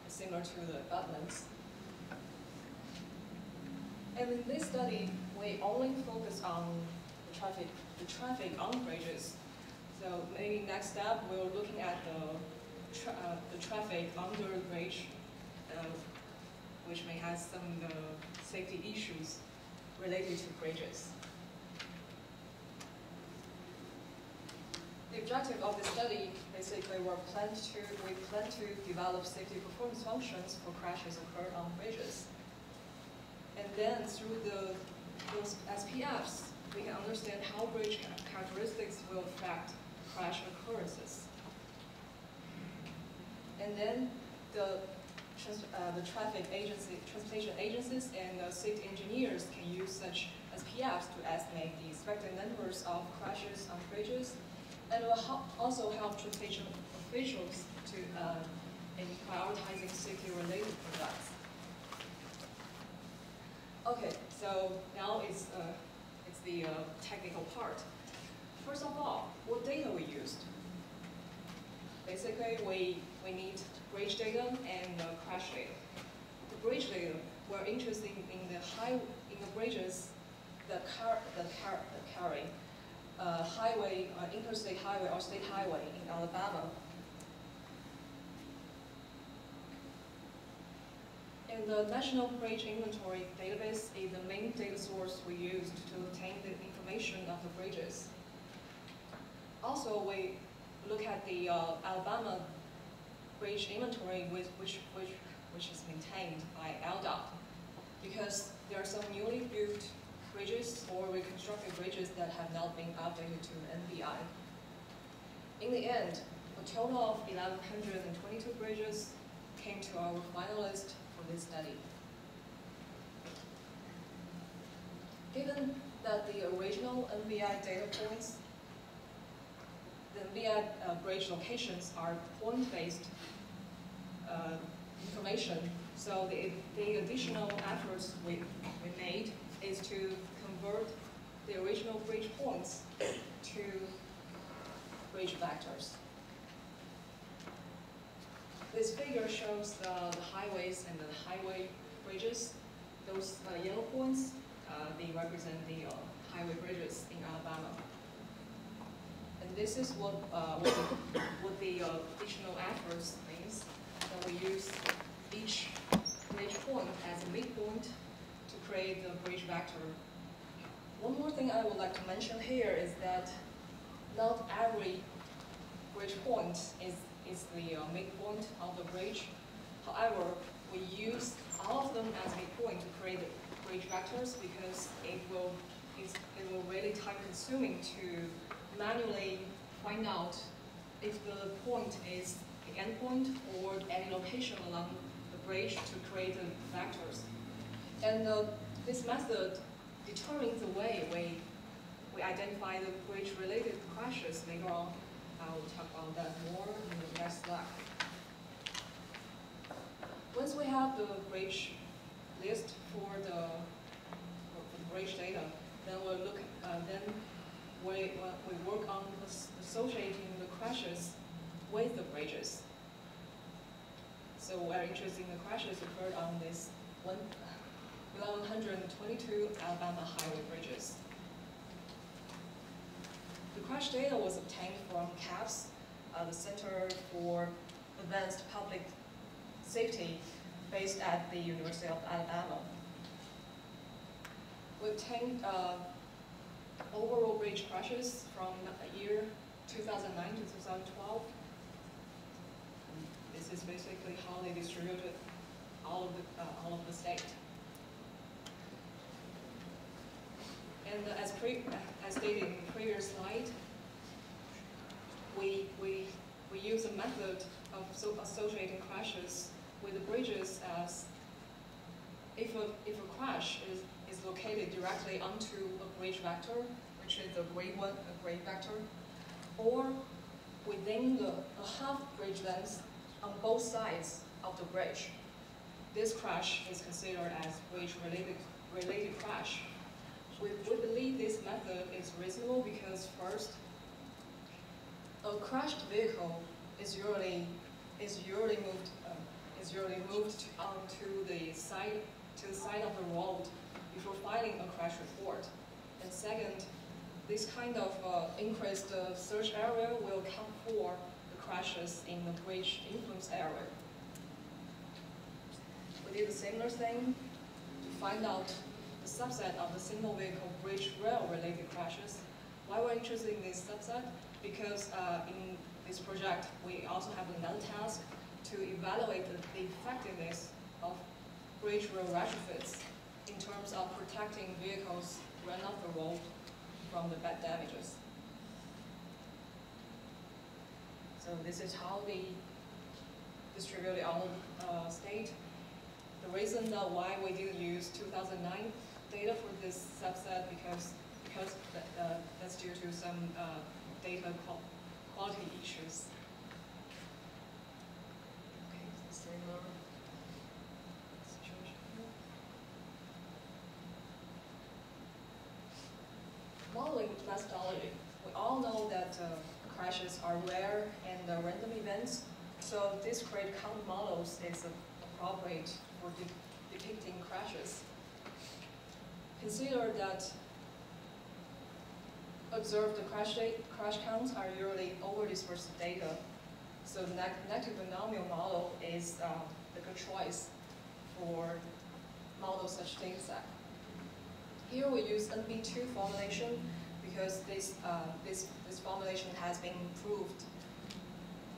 similar to the abutments. And in this study, we only focus on the traffic on bridges. So maybe next step, we're looking at the traffic under the bridge, which may have some safety issues related to bridges. The objective of the study, basically, we plan to develop safety performance functions for crashes occurred on bridges. And then through those SPFs, we can understand how bridge characteristics will affect crash occurrences. And then the transportation agencies and safety engineers can use such SPFs to estimate the expected numbers of crashes on bridges, and will also help transportation officials to in prioritizing safety-related products. Okay, so now it's the technical part. First of all, what data we used? Basically, we need bridge data and crash data. The bridge data, we're interested in the bridges that carry highway, interstate highway or state highway in Alabama. And the National Bridge Inventory database is the main data source we used to obtain the information of the bridges. Also, we look at the Alabama Bridge Inventory, which is maintained by LDOT, because there are some newly built bridges or reconstructed bridges that have not been updated to NBI. In the end, a total of 1,122 bridges came to our final list for this study. Given that the original NBI data points, the NBI bridge locations are point-based information, so the additional efforts we to convert the original bridge points to bridge vectors. This figure shows the highways and the highway bridges. Those yellow points, they represent the highway bridges in Alabama. And this is what the additional efforts means. That we use each bridge point as a midpoint to create the bridge vector. One more thing I would like to mention here is that not every bridge point is the midpoint of the bridge. However, we use all of them as midpoint to create the bridge vectors because it will really time consuming to manually find out if the point is the endpoint or any location along the bridge to create the vectors. And this method determines the way we identify the bridge-related crashes later on. I will talk about that more in the next slide. Once we have the bridge list for the bridge data, then we work on associating the crashes with the bridges. So we're interested in the crashes occurred on this 1,122 Alabama highway bridges. The crash data was obtained from CAPS, the Center for Advanced Public Safety, based at the University of Alabama. We obtained overall bridge crashes from the year 2009 to 2012. This is basically how they distributed all of the state. And as stated in the previous slide, we use a method of associating crashes with the bridges as if a crash is located directly onto a bridge vector, which is the gray one, a gray vector, or within a half bridge length on both sides of the bridge. This crash is considered as bridge-related crash. We believe this method is reasonable because first, a crashed vehicle is usually moved onto the side of the road before filing a crash report. And second, this kind of increased search area will account for the crashes in the bridge influence area. We did a similar thing to find out the subset of the single vehicle bridge rail related crashes. Why we're interested in this subset? Because in this project, we also have another task to evaluate the effectiveness of bridge rail retrofits in terms of protecting vehicles run off the road from the bad damages. So this is how they distributed our state. The reason why we didn't use 2009 data for this subset because that's due to some data quality issues. Okay, similar situation here. Modeling methodology. We all know that crashes are rare and random events, so discrete count models is appropriate for depicting crashes. Consider that observed crash counts are usually over-dispersed data, so the negative binomial model is the good choice for model such data set. Here we use NB2 formulation because this formulation has been proved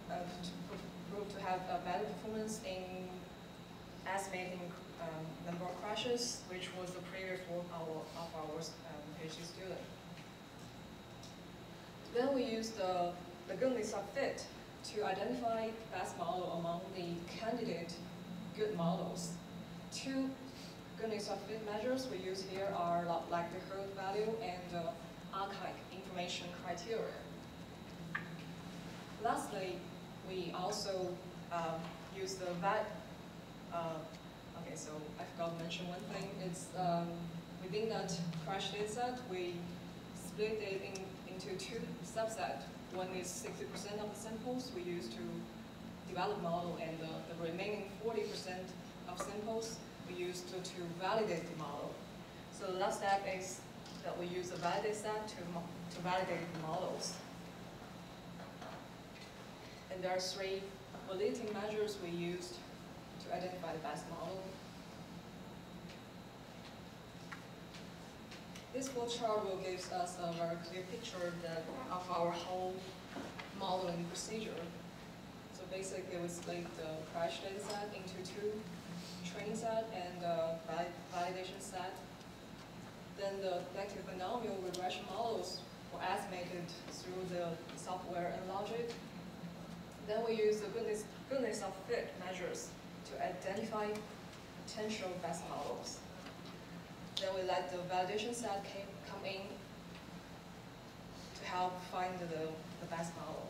to have a better performance in estimating number of crashes, which was the previous work of our PhD student. Then we used the Kondyli subfit to identify the best model among the candidate good models. Two Kondyli subfit measures we use here are likelihood value and archaic information criteria. Lastly, we also use the okay, so I forgot to mention one thing. It's we within that crash data set, we split it into two subsets. One is 60% of the samples we use to develop model, and the remaining 40% of samples we use to validate the model. So the last step is that we use a validate set to validate the models. And there are 3 validity measures we used to identify the best model. This flow chart will give us a very clear picture of our whole modeling procedure. So basically, we split the crash data set into 2 training set and validation set. Then the predictive binomial regression models were estimated through the software and logic. Then we use the goodness of fit measures to identify potential best models. Then we let the validation set come in to help find the best model.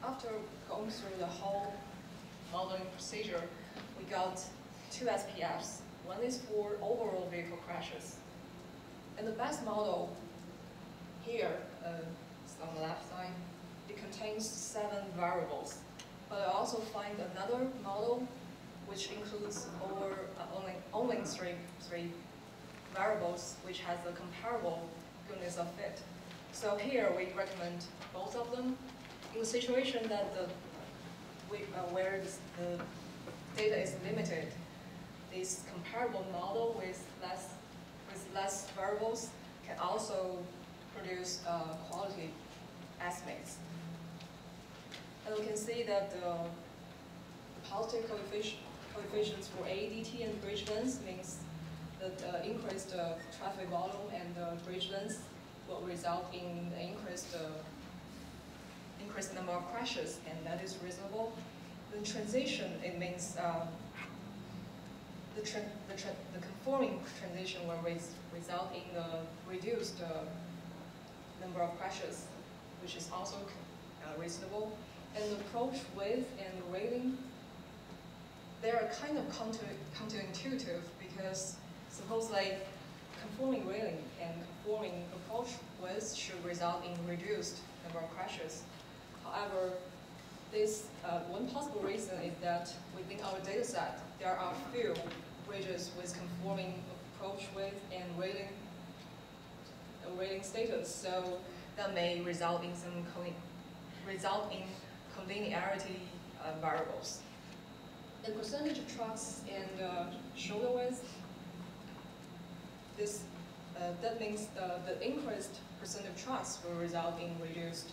After going through the whole modeling procedure, we got 2 SPFs. One is for overall vehicle crashes. And the best model here, is on the left side, it contains 7 variables. But I also find another model which includes only three variables, which has a comparable goodness of fit. So here we recommend both of them. In the situation that where the data is limited, this comparable model with less variables can also produce quality estimates. And we can see that the positive coefficients for ADT and bridge length means that increased traffic volume and bridge length will result in increased number of crashes, and that is reasonable. The transition, it means the conforming transition will result in the reduced number of crashes, which is also reasonable. And the approach width and railing, they are kind of counterintuitive, because supposedly conforming railing and conforming approach width should result in reduced number of crashes. However, this one possible reason is that within our data set, there are few bridges with conforming approach width and railing status, so that may result in collinearity variables. The percentage of trucks and shoulder width, that means the increased percent of trucks will result in reduced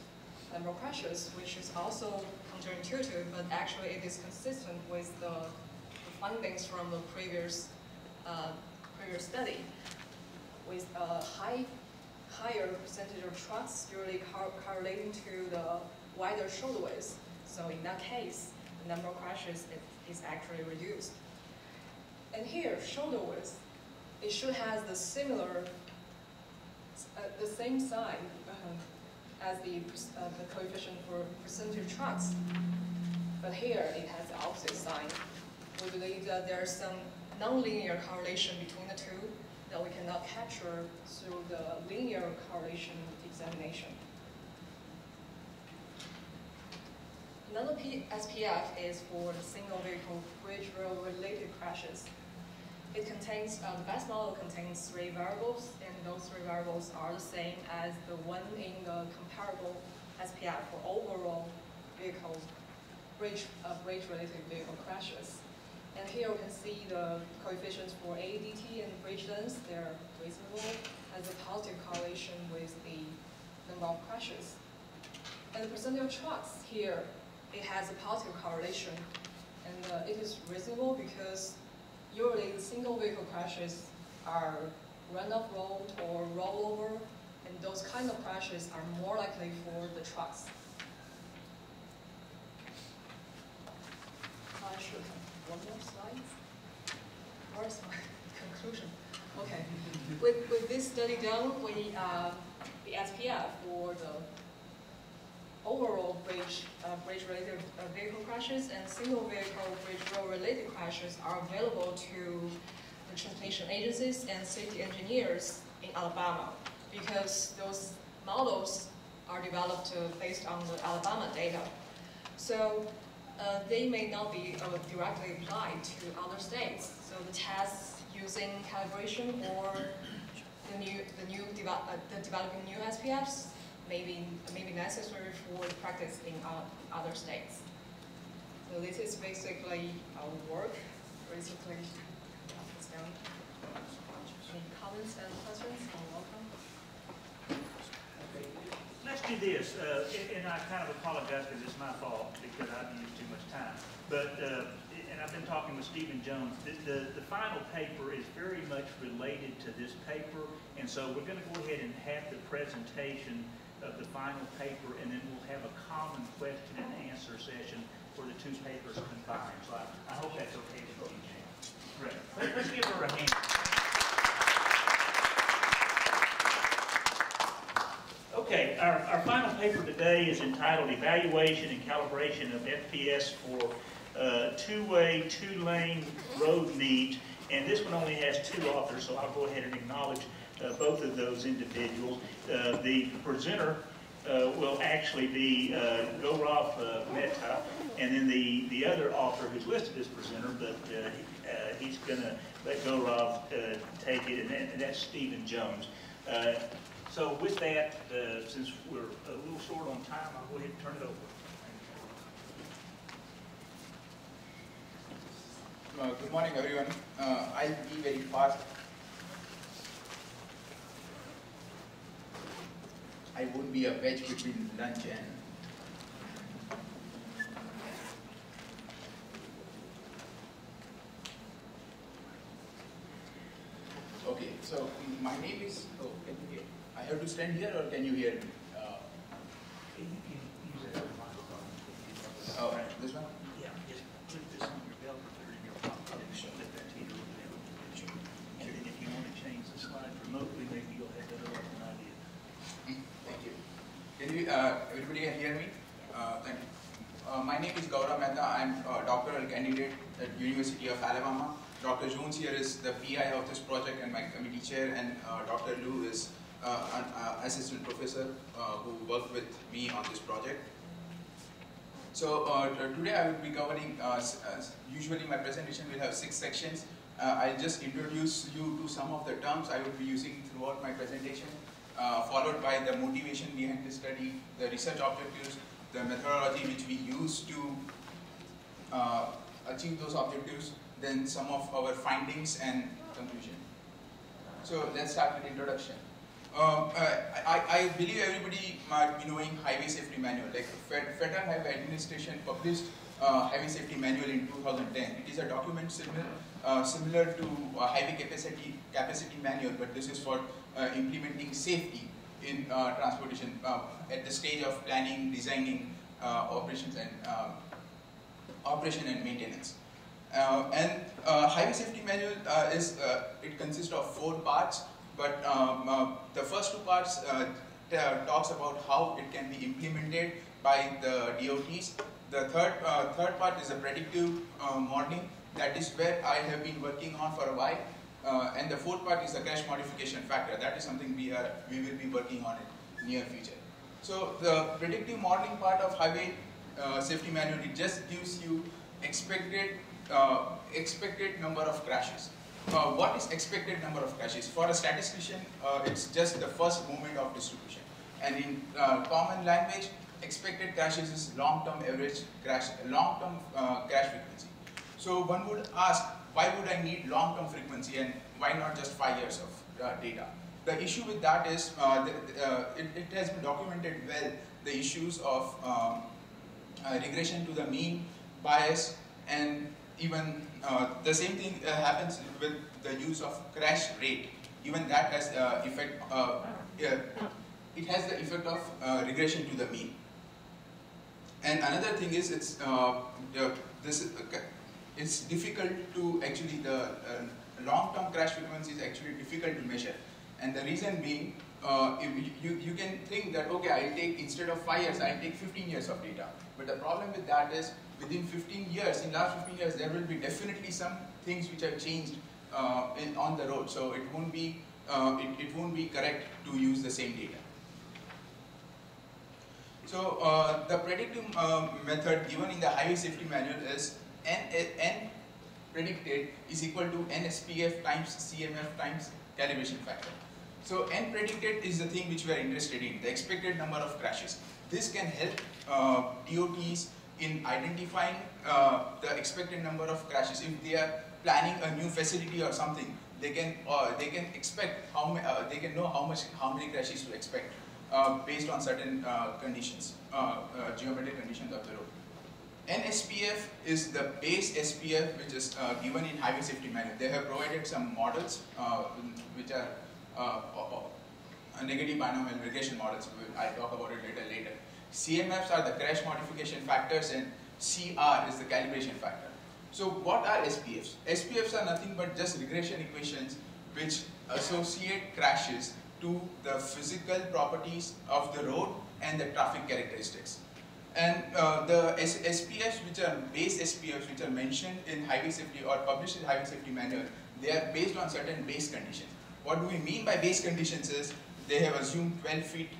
number of crashes, which is also counterintuitive, but actually it is consistent with the findings from the previous study, with a higher percentage of trucks usually correlating to the wider shoulder width. So in that case, the number of crashes is actually reduced. And here, shoulder width, it should have the same sign as the coefficient for percentage trucks. But here, it has the opposite sign. We believe that there is some nonlinear correlation between the two that we cannot capture through the linear correlation examination. Another SPF is for the single vehicle bridge rail related crashes. It contains, the best model contains 3 variables, and those 3 variables are the same as the one in the comparable SPF for overall vehicle bridge related vehicle crashes. And here we can see the coefficients for ADT and bridge length. They're reasonable, has a positive correlation with the number of crashes. And the percentage of trucks here, it has a positive correlation. And it is reasonable because usually the single vehicle crashes are run off road or rollover, and those kind of crashes are more likely for the trucks. I should have one more slide. Where's my conclusion? Okay. With this study done, we the SPF for the overall bridge-related vehicle crashes and single vehicle bridge road-related crashes are available to the transportation agencies and safety engineers in Alabama, because those models are developed based on the Alabama data. So they may not be directly applied to other states. So the tests using calibration or the developing new SPFs may be necessary for practice in other states. So this is basically our work. Basically, it's done. Any comments and questions? You're welcome. Let's do this, and I kind of apologize because it's my fault because I've used too much time. But, and I've been talking with Stephen Jones, the final paper is very much related to this paper, and so we're going to go ahead and have the presentation of the final paper, and then we'll have a common question and answer session where the two papers combine. So I hope that's okay with you, Jing. Great. Let's give her a hand. Okay, our final paper today is entitled Evaluation and Calibration of FPS for Two-Way, Two-Lane Road Needs. And this one only has two authors, so I'll go ahead and acknowledge both of those individuals. The presenter will actually be Gaurav Mehta, and then the other author who's listed as presenter, but he's going to let Gaurav take it, and that's Stephen Jones. So with that, since we're a little short on time, I'll go ahead and turn it over. Good morning, everyone. I'll be very fast. I won't be a wedge between lunch and... Okay, so my name is... Oh, can you hear? I have to stand here, or can you hear me? Oh, this one? Yeah, just put this on your belt or put it in your pocket and flip that to your belt. And then if you want to change the slides remotely, maybe you'll have better luck than I did. Thank you. Can you, everybody can hear me? Thank you. My name is Gaurav Mehta. I'm a doctoral candidate at University of Alabama. Dr. Jones here is the PI of this project and my committee chair, and Dr. Liu is an assistant professor who worked with me on this project. So today I will be covering, usually my presentation will have 6 sections. I'll just introduce you to some of the terms I will be using throughout my presentation, followed by the motivation behind the study, the research objectives, the methodology which we use to achieve those objectives, then some of our findings and conclusion. So let's start with introduction. I believe everybody might be knowing Highway Safety Manual. Like Federal Highway Administration published Highway Safety Manual in 2010. It is a document similar to Highway Capacity Manual, but this is for implementing safety in transportation at the stage of planning, designing, operation and maintenance. Highway Safety Manual it consists of 4 parts. But the first 2 parts talks about how it can be implemented by the DOTs. The third part is a predictive modeling. That is where I have been working on for a while. And the 4th part is the crash modification factor. That is something we will be working on in near future. So the predictive modeling part of Highway Safety Manual, it just gives you expected number of crashes. What is expected number of crashes? For a statistician, it's just the first moment of distribution. And in common language, expected crashes is long-term average crash, long-term crash frequency. So one would ask, why would I need long-term frequency and why not just 5 years of data? The issue with that is, it has been documented well, the issues of regression to the mean, bias, and even the same thing happens with the use of crash rate. Even that has effect. It has the effect of regression to the mean. And another thing is it's difficult to actually the long-term crash frequency is actually difficult to measure. And the reason being you can think that, okay, I'll take, instead of 5 years, I'll take 15 years of data. But the problem with that is, within 15 years, in last 15 years, there will be definitely some things which have changed on the road. So it won't be correct to use the same data. So the predictive method given in the highway safety manual is N predicted is equal to N SPF times CMF times calibration factor. So N predicted is the thing which we are interested in, the expected number of crashes. This can help DOTs in identifying the expected number of crashes. If they are planning a new facility or something, they can expect they can know how many crashes to expect based on certain conditions, geometric conditions of the road. NSPF is the base SPF which is given in highway safety manual. They have provided some models which are negative binomial regression models. I'll talk about it later. CMFs are the crash modification factors, and CR is the calibration factor. So what are SPFs? SPFs are nothing but just regression equations which associate crashes to the physical properties of the road and the traffic characteristics. And the SPFs, which are base SPFs, which are mentioned in highway safety or published in highway safety manual, they are based on certain base conditions. What do we mean by base conditions is they have assumed 12 feet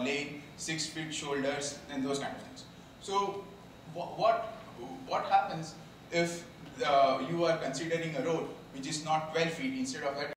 lane, 6 feet shoulders, and those kind of things. So what happens if you are considering a road which is not 12 feet, instead of that